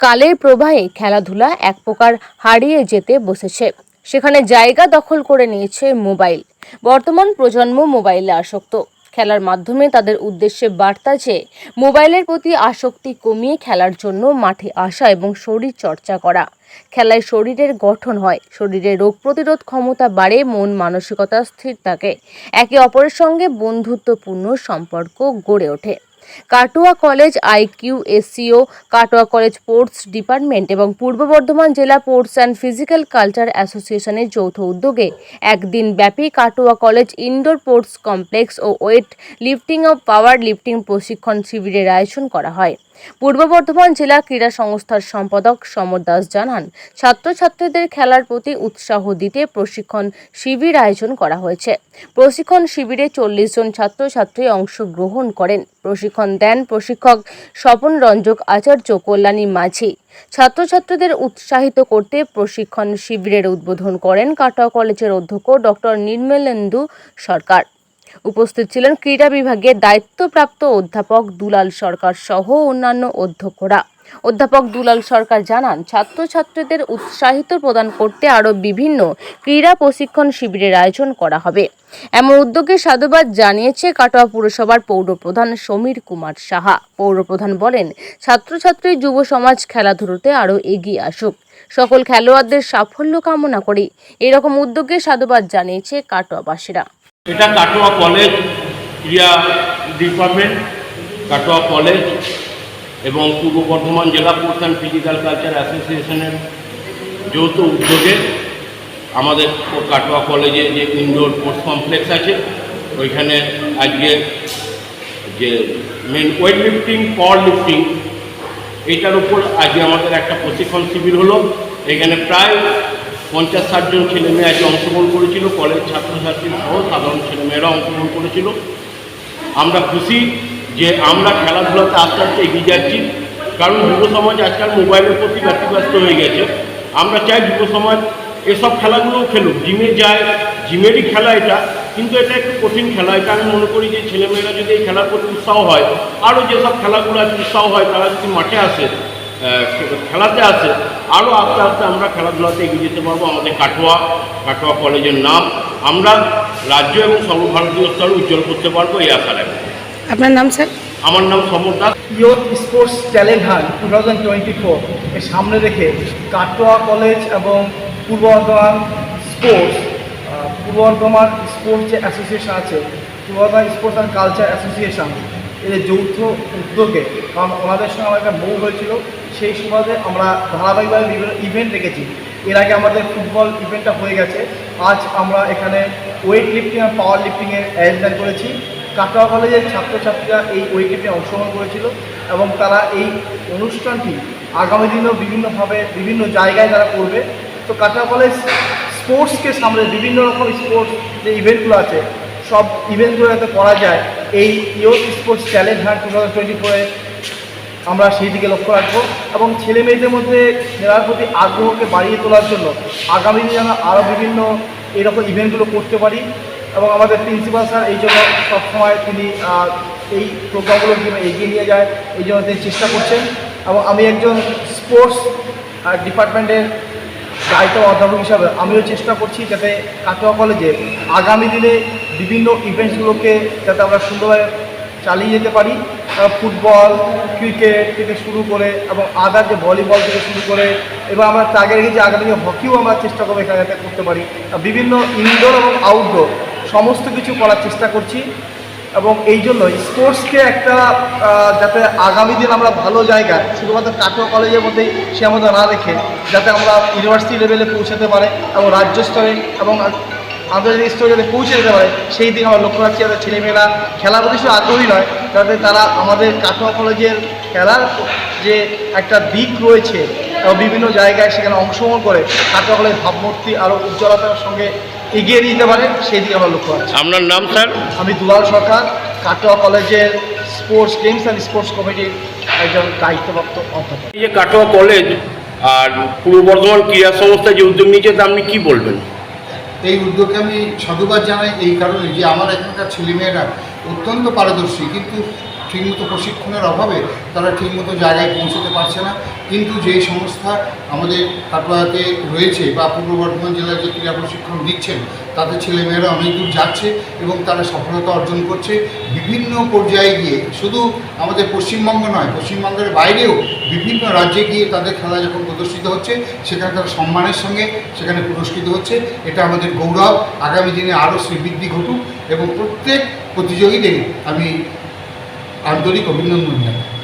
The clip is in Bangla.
কালের প্রবাহে খেলাধুলা এক প্রকার হারিয়ে যেতে বসেছে। সেখানে জায়গা দখল করে নিয়েছে মোবাইল। বর্তমান প্রজন্ম মোবাইলে আসক্ত। খেলার মাধ্যমে তাদের উদ্দেশ্যে বার্তা যে মোবাইলের প্রতি আসক্তি কমিয়ে খেলার জন্য মাঠে আসা এবং শরীর চর্চা করা। খেলায় শরীরের গঠন হয়, শরীরের রোগ প্রতিরোধ ক্ষমতা বাড়ে, মন মানসিকতা স্থির থাকে, একে অপরের সঙ্গে বন্ধুত্বপূর্ণ সম্পর্ক গড়ে ওঠে। Katwa college IQSCO, Katwa college sports department এবং পূর্ব বর্ধমান জেলা স্পোর্টস অ্যান্ড ফিজিক্যাল কালচার অ্যাসোসিয়েশনের যৌথ উদ্যোগে একদিন ব্যাপী Katwa college indoor sports complex ও ওয়েট লিফটিং ও পাওয়ার লিফটিং প্রশিক্ষণ শিবিরের আয়োজন করা হয়। পূর্ব বর্ধমান জেলা ক্রীড়া সংস্থার সম্পাদক সমর দাস জানান, ছাত্রছাত্রীদের খেলার প্রতি উৎসাহ দিতে প্রশিক্ষণ শিবির আয়োজন করা হয়েছে। প্রশিক্ষণ শিবিরে 40 জন ছাত্রছাত্রী অংশগ্রহণ করেন। প্রশিক্ষণ দেন প্রশিক্ষক স্বপন রঞ্জক আচার্য, কল্যাণী মাঝি। ছাত্রছাত্রীদের উৎসাহিত করতে প্রশিক্ষণ শিবিরের উদ্বোধন করেন কাটোয়া কলেজের অধ্যক্ষ ডক্টর নির্মলেন্দু সরকার। উপস্থিত ছিলেন ক্রীড়া বিভাগের দায়িত্বপ্রাপ্ত অধ্যাপক দুলাল সরকার সহ অন্যান্য অধ্যক্ষরা। অধ্যাপক দুলাল সরকার জানান, ছাত্রছাত্রীদের উৎসাহিত প্রদান করতে আরও বিভিন্ন ক্রীড়া প্রশিক্ষণ শিবিরের আয়োজন করা হবে। এমন উদ্যোগে সাধুবাদ জানিয়েছে কাটোয়া পুরসভার পৌরপ্রধান সমীর কুমার সাহা। পৌরপ্রধান বলেন, ছাত্রছাত্রী যুব সমাজ খেলাধুলোতে আরও এগিয়ে আসুক। সকল খেলোয়াড়দের সাফল্য কামনা করি। এরকম উদ্যোগে সাধুবাদ জানিয়েছে কাটোয়াবাসীরা। এটা কাটোয়া কলেজ ক্রীড়া ডিপার্টমেন্ট, কাটোয়া কলেজ এবং পূর্ব বর্ধমান জেলা স্পোর্টস অ্যান্ড ফিজিক্যাল কালচার অ্যাসোসিয়েশনের যৌথ উদ্যোগে আমাদের কাটোয়া কলেজে যে ইনডোর স্পোর্টস কমপ্লেক্স আছে ওইখানে আজকে যে main weight lifting, power lifting এইটার উপর আজকে আমাদের একটা প্রশিক্ষণ শিবির হলো। এখানে প্রায় 50-60 জন ছেলেমেয়ে আজকে অংশগ্রহণ করেছিল। কলেজ ছাত্রছাত্রী সহ সাধারণ ছেলেমেয়েরা অংশগ্রহণ করেছিল। আমরা খুশি যে আমরা খেলাধুলাতে আস্তে আস্তে এগিয়ে যাচ্ছি, কারণ যুব সমাজ আজকাল মোবাইলের প্রতি ব্যতিব্যস্ত হয়ে গেছে। আমরা চাই যুব সমাজ এসব খেলাগুলোও খেলুক। জিমে যায়, জিমেরই খেলা এটা, কিন্তু এটা একটু কঠিন খেলা। এটা আমি মনে করি যে ছেলেমেয়েরা যদি এই খেলার প্রতি উৎসাহ হয়, আরও যেসব খেলাগুলো আছে উৎসাহ হয়, তারা যদি মাঠে আসে, খেলাতে আসে, আরও আস্তে আস্তে আমরা খেলাধুলাতে এগিয়ে যেতে পারবো। আমাদের কাটোয়া কলেজের নাম আমরা রাজ্য এবং সর্বভারতীয় স্তরে উজ্জ্বল করতে পারবো, এই আশা রাখি। আপনার নাম স্যার? আমার নাম Samar Das. Youth sports talent hunt 2024 এর সামনে রেখে কাটোয়া কলেজ এবং পূর্ব বর্ধমান স্পোর্টস যে অ্যাসোসিয়েশন আছে, পূর্ব Bardhaman sports and culture association, এদের যৌথ উদ্যোগে, কারণ ওনাদের সঙ্গে আমার একটা বউ হয়েছিল, সেই সুবাদে আমরা ধারাবাহিকভাবে বিভিন্ন ইভেন্ট রেখেছি। এর আগে আমাদের ফুটবল ইভেন্টটা হয়ে গেছে। আজ আমরা এখানে ওয়েট লিফটিং আর পাওয়ার লিফটিংয়ের আয়োজন করেছি। কাটোয়া কলেজের ছাত্রছাত্রীরা এই ওয়েট লিফটিংয়ে অংশগ্রহণ করেছিল এবং তারা এই অনুষ্ঠানটি আগামী দিনেও বিভিন্নভাবে বিভিন্ন জায়গায় তারা করবে। তো কাটোয়া কলেজ স্পোর্টসকে সামনে বিভিন্ন রকম স্পোর্টস যে ইভেন্টগুলো আছে, সব ইভেন্টগুলো যাতে করা যায়, এই ইয়ুথ স্পোর্টস ট্যালেন্ট হান্ট 2024-এ আমরা সেই দিকে লক্ষ্য রাখবো এবং ছেলে মেয়েদের মধ্যে খেলার প্রতি আগ্রহকে বাড়িয়ে তোলার জন্য আগামী দিনে আমরা আরও বিভিন্ন এরকম ইভেন্টগুলো করতে পারি। এবং আমাদের প্রিন্সিপাল স্যার এই জন্য সবসময় তিনি এই প্রোগ্রামগুলো কীভাবে এগিয়ে নিয়ে যায় এই জন্য তিনি চেষ্টা করছেন। এবং আমি একজন স্পোর্টস ডিপার্টমেন্টের দায়িত্ব অধ্যাপক হিসাবে আমিও চেষ্টা করছি যাতে কাটোয়া কলেজে আগামী দিনে বিভিন্ন ইভেন্টসগুলোকে যাতে আমরা সুন্দরভাবে চালিয়ে যেতে পারি। ফুটবল, ক্রিকেট থেকে শুরু করে এবং আদার যে ভলিবল থেকে শুরু করে, এবার আমরা আগে রেখেছি আগামী দিনে হকিও আমরা চেষ্টা করবো এখানে যাতে করতে পারি। বিভিন্ন ইনডোর এবং আউটডোর সমস্ত কিছু করার চেষ্টা করছি এবং এই জন্য স্পোর্টসকে একটা যাতে আগামী দিন আমরা ভালো জায়গায় শুধুমাত্র কাটোয়া কলেজের মধ্যেই সীমাবদ্ধ না রেখে যাতে আমরা ইউনিভার্সিটি লেভেলে পৌঁছাতে পারে এবং রাজ্য স্তরে এবং আন্তর্জাতিক স্তরে যাতে পৌঁছে যেতে পারে সেই দিকে আমরা লক্ষ্য রাখছি। যাতে ছেলেমেয়েরা খেলার প্রতি শুধু আগ্রহী নয়, যাতে তারা আমাদের কাটোয়া কলেজের খেলার যে একটা দিক রয়েছে এবং বিভিন্ন জায়গায় সেখানে অংশগ্রহণ করে কাটোয়া কলেজের ভাবমূর্তি আরও উজ্জ্বলতার সঙ্গে এগিয়ে নিয়ে যেতে পারে, সেই দিকে আমরা লক্ষ্য রাখছি। আপনার নাম স্যার? আমি দুলাল সরকার, কাটোয়া কলেজের স্পোর্টস গেমস অ্যান্ড স্পোর্টস কমিটির একজন দায়িত্বপ্রাপ্ত অধ্যাপক। এই যে কাটোয়া কলেজ আর পূর্ব বর্ধমান ক্রীড়া সংস্থা যে উদ্যোগ নিয়েছে তা আপনি কী বলবেন? এই উদ্যোগে আমি সাধুবাদ জানাই এই কারণে যে আমার এখানকার ছেলেমেয়েরা অত্যন্ত পারদর্শী, কিন্তু ঠিকমতো প্রশিক্ষণের অভাবে তারা ঠিকমতো জায়গায় পৌঁছতে পারছে না। কিন্তু যেই সংস্থা আমাদের কাটোয়াতে রয়েছে বা পূর্ব বর্ধমান জেলায় যে ক্রীড়া প্রশিক্ষণ দিচ্ছেন, তাতে ছেলেমেয়েরা অনেক দূর যাচ্ছে এবং তারা সফলতা অর্জন করছে। বিভিন্ন পর্যায়ে গিয়ে শুধু আমাদের পশ্চিমবঙ্গ নয়, পশ্চিমবঙ্গের বাইরেও বিভিন্ন রাজ্যে গিয়ে তাদের খেলা যখন প্রদর্শিত হচ্ছে, সেখানে তারা সম্মানের সঙ্গে সেখানে পুরস্কৃত হচ্ছে। এটা আমাদের গৌরব। আগামী দিনে আরও শ্রীবৃদ্ধি ঘটুক এবং প্রত্যেক প্রতিযোগীদের আমি আন্তরিক অভিনন্দন জানাই।